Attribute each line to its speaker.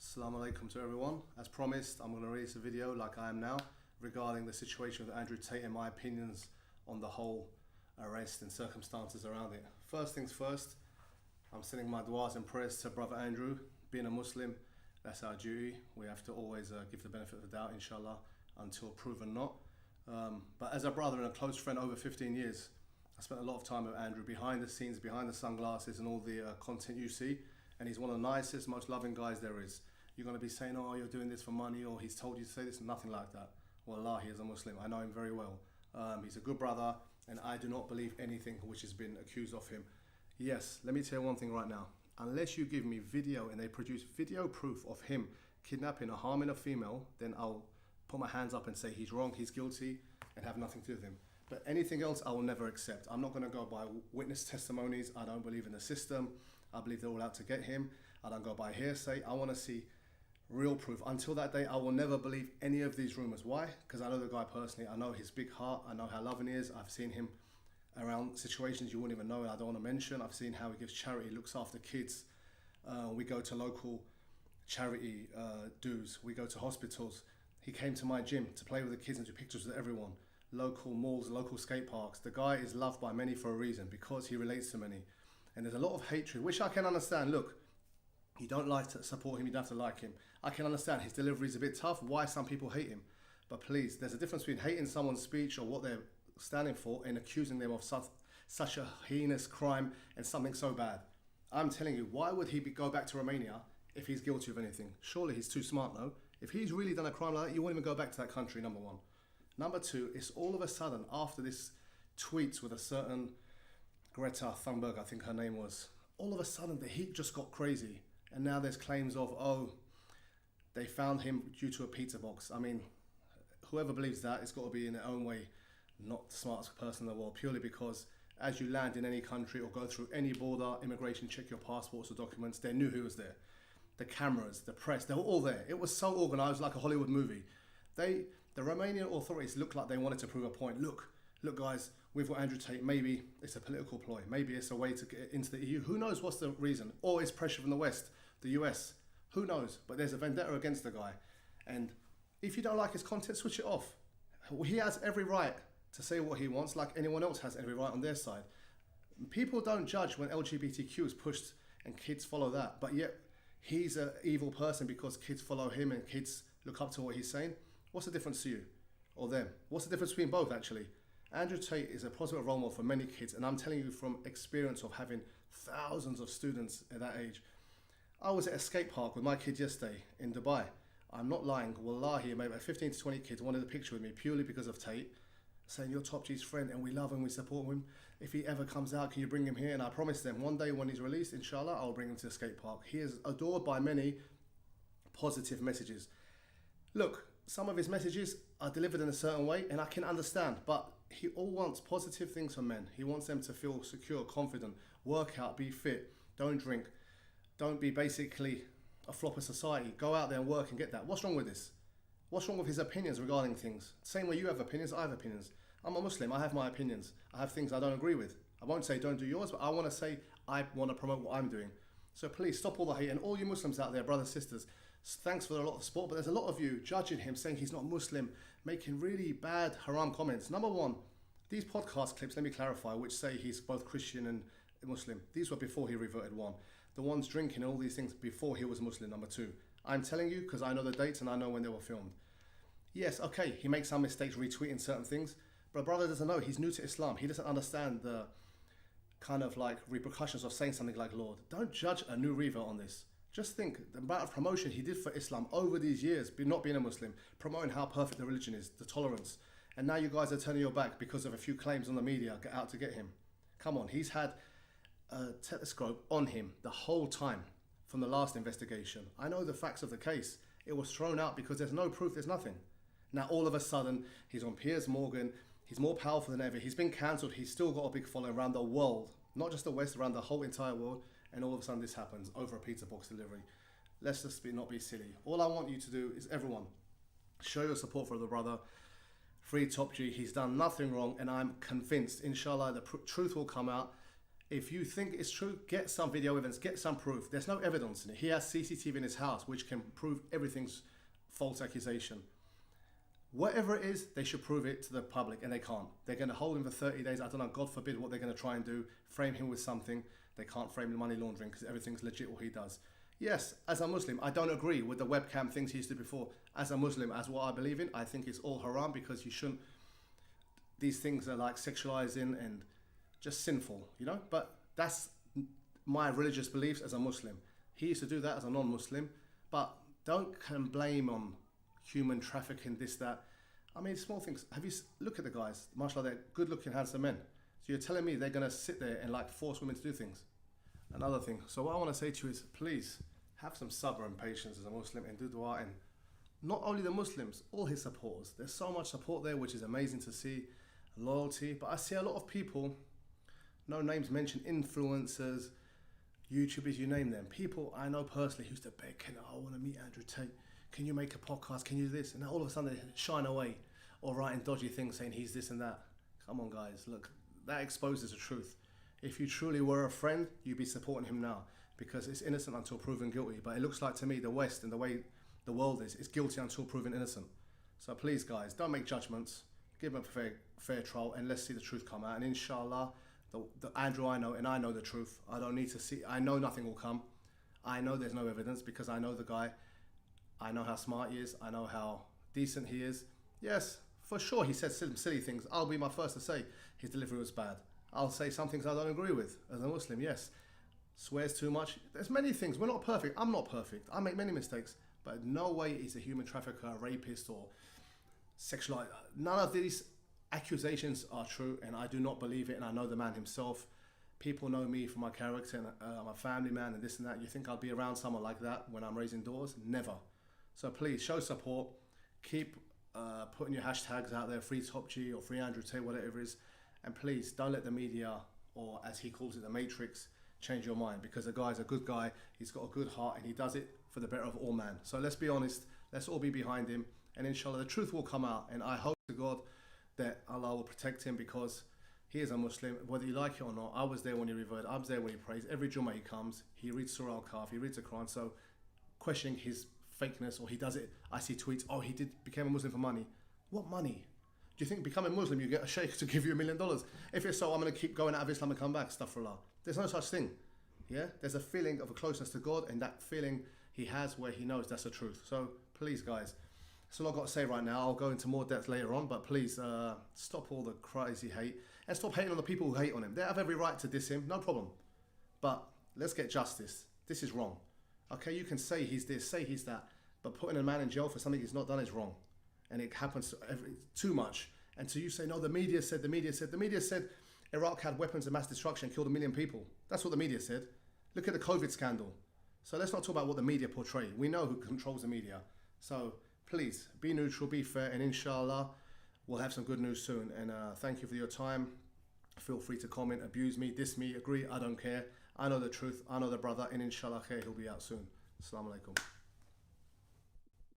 Speaker 1: Assalamu alaikum to everyone. As promised, I'm going to release a video like I am now regarding the situation with Andrew Tate and my opinions on the whole arrest and circumstances around it. First things first, I'm sending my du'as and prayers to brother Andrew. Being a Muslim, that's our duty. We have to always give the benefit of the doubt, inshallah, until proven not. But as a brother and a close friend over 15 years, I spent a lot of time with Andrew behind the scenes, behind the sunglasses and all the content you see. And he's one of the nicest, most loving guys there is. You're going to be saying, oh, you're doing this for money, or he's told you to say this, nothing like that. Wallah, he is a Muslim. I know him very well. He's a good brother, and I do not believe anything which has been accused of him. Yes, let me tell you one thing right now. Unless you give me video and they produce video proof of him kidnapping or harming a female, then I'll put my hands up and say he's wrong, he's guilty, and have nothing to do with him. But anything else I will never accept. I'm not going to go by witness testimonies. I don't believe in the system. I believe they're all out to get him. I don't go by hearsay. I want to see real proof. Until that day, I will never believe any of these rumors. Why? Because I know the guy personally. I know his big heart. I know how loving he is. I've seen him around situations you wouldn't even know and I don't want to mention. I've seen how he gives charity, looks after kids. We go to local charity dues. We go to hospitals. He came to my gym to play with the kids and do pictures with everyone. Local malls, local skate parks. The guy is loved by many for a reason, because he relates to many. And there's a lot of hatred, which I can understand. Look, you don't like to support him, you don't have to like him. I can understand his delivery is a bit tough, why some people hate him. But please, there's a difference between hating someone's speech or what they're standing for and accusing them of such a heinous crime and something so bad. I'm telling you, why would he go back to Romania if he's guilty of anything? Surely he's too smart, no? If he's really done a crime like that, you wouldn't even go back to that country, number one. Number two, it's all of a sudden, after this tweets with a certain Greta Thunberg, I think her name was, all of a sudden the heat just got crazy. And now there's claims of, oh, they found him due to a pizza box. I mean, whoever believes that, it's got to be in their own way not the smartest person in the world, purely because as you land in any country or go through any border, immigration check your passports or documents, they knew who was there. The cameras, the press, they were all there. It was so organized, like a Hollywood movie. The Romanian authorities looked like they wanted to prove a point. Look guys, we've got Andrew Tate. Maybe it's a political ploy. Maybe it's a way to get into the EU. Who knows what's the reason? Or it's pressure from the West, the US. Who knows? But there's a vendetta against the guy. And if you don't like his content, switch it off. He has every right to say what he wants, like anyone else has every right on their side. People don't judge when LGBTQ is pushed and kids follow that. But yet he's an evil person because kids follow him and kids look up to what he's saying. What's the difference to you or them? What's the difference between both, actually? Andrew Tate is a positive role model for many kids, and I'm telling you from experience of having thousands of students at that age. I was at a skate park with my kids yesterday in Dubai. I'm not lying. Wallahi, maybe about 15 to 20 kids wanted a picture with me purely because of Tate, saying you're Top G's friend and we love him, we support him. If he ever comes out, can you bring him here? And I promised them one day when he's released, inshallah, I'll bring him to the skate park. He is adored by many. Positive messages. Look, some of his messages are delivered in a certain way and I can understand, but he all wants positive things from men. He wants them to feel secure, confident, work out, be fit, don't drink, don't be basically a flop of society. Go out there and work and get that. What's wrong with this? What's wrong with his opinions regarding things? Same way you have opinions, I have opinions. I'm a Muslim, I have my opinions. I have things I don't agree with. I won't say don't do yours, but I want to say I want to promote what I'm doing. So please stop all the hate, and all you Muslims out there, brothers, sisters, thanks for a lot of support, but there's a lot of you judging him, saying he's not Muslim, making really bad haram comments. Number one, these podcast clips, let me clarify, which say he's both Christian and Muslim, these were before he reverted. One. The ones drinking and all these things before he was Muslim. Number two, I'm telling you because I know the dates and I know when they were filmed. Yes, okay, he makes some mistakes retweeting certain things, but brother doesn't know, he's new to Islam. He doesn't understand the kind of like repercussions of saying something like Lord. Don't judge a new revert on this. Just think the amount of promotion he did for Islam over these years, not being a Muslim, promoting how perfect the religion is, the tolerance. And now you guys are turning your back because of a few claims on the media out to get him. Come on, he's had a telescope on him the whole time from the last investigation. I know the facts of the case. It was thrown out because there's no proof, there's nothing. Now all of a sudden, he's on Piers Morgan, he's more powerful than ever, he's been cancelled, he's still got a big following around the world. Not just the West, around the whole entire world, and all of a sudden this happens over a pizza box delivery. Let's just not be silly. All I want you to do is everyone, show your support for the brother. Free Top G, he's done nothing wrong, and I'm convinced, inshallah, the truth will come out. If you think it's true, get some video evidence, get some proof. There's no evidence in it. He has CCTV in his house, which can prove everything's false accusation. Whatever it is, they should prove it to the public, and they can't. They're going to hold him for 30 days. I don't know, God forbid what they're going to try and do, frame him with something. They can't frame him money laundering because everything's legit what he does. Yes, as a Muslim, I don't agree with the webcam things he used to do before. As a Muslim, as what I believe in, I think it's all haram, because you shouldn't, these things are like sexualizing and just sinful, you know? But that's my religious beliefs as a Muslim. He used to do that as a non-Muslim, but don't blame on human trafficking, this, that. I mean, small things. Look at the guys, mashallah, they're good looking, handsome men. So you're telling me they're gonna sit there and like force women to do things? Another thing. So what I wanna say to you is, please have some sabr and patience as a Muslim and do dua. And not only the Muslims, all his supporters. There's so much support there, which is amazing to see, loyalty. But I see a lot of people, no names mentioned, influencers, YouTubers, you name them. People I know personally who used to beg, I want to meet Andrew Tate. Can you make a podcast? Can you do this? And all of a sudden they shine away or writing dodgy things saying he's this and that. Come on, guys. Look, that exposes the truth. If you truly were a friend, you'd be supporting him now, because it's innocent until proven guilty. But it looks like to me the West and the way the world is guilty until proven innocent. So please, guys, don't make judgments. Give him a fair trial, and let's see the truth come out. And inshallah, the Andrew I know, and I know the truth. I don't need to see. I know nothing will come. I know there's no evidence because I know the guy. I know how smart he is. I know how decent he is. Yes, for sure, he said some silly things. I'll be my first to say his delivery was bad. I'll say some things I don't agree with as a Muslim, yes. Swears too much. There's many things. We're not perfect. I'm not perfect. I make many mistakes. But no way he's a human trafficker, a rapist, or sexual. None of these accusations are true, and I do not believe it, and I know the man himself. People know me for my character, and I'm a family man, and this and that. You think I'll be around someone like that when I'm raising daughters? Never. So please, show support. Keep putting your hashtags out there, free Top G or free Andrew Tate, whatever it is. And please, don't let the media, or as he calls it, the Matrix, change your mind, because the guy's a good guy. He's got a good heart, and he does it for the better of all man. So let's be honest. Let's all be behind him. And inshallah, the truth will come out. And I hope to God that Allah will protect him, because he is a Muslim, whether you like it or not. I was there when he revered. I was there when he prays. Every Jummah he comes, he reads Surah Al-Kahf, he reads the Quran. So questioning his fakeness, or he does it, I see tweets, oh, he became a Muslim for money. What money? Do you think becoming Muslim, you get a sheikh to give you $1 million? If it's so, I'm going to keep going out of Islam and come back, astaghfirullah. There's no such thing. Yeah, there's a feeling of a closeness to God, and that feeling he has where he knows that's the truth. So please, guys, that's all I've got to say right now. I'll go into more depth later on, but please stop all the crazy hate and stop hating on the people who hate on him. They have every right to diss him, no problem. But let's get justice. This is wrong. Okay, you can say he's this, say he's that, but putting a man in jail for something he's not done is wrong. And it happens too much. And so you say, no, the media said, the media said Iraq had weapons of mass destruction, killed 1 million people. That's what the media said. Look at the COVID scandal. So let's not talk about what the media portray. We know who controls the media. So please, be neutral, be fair, and inshallah, we'll have some good news soon. And thank you for your time. Feel free to comment, abuse me, diss me, agree, I don't care. I know the truth, I know the brother, and inshallah, he'll be out soon. Assalamu alaikum.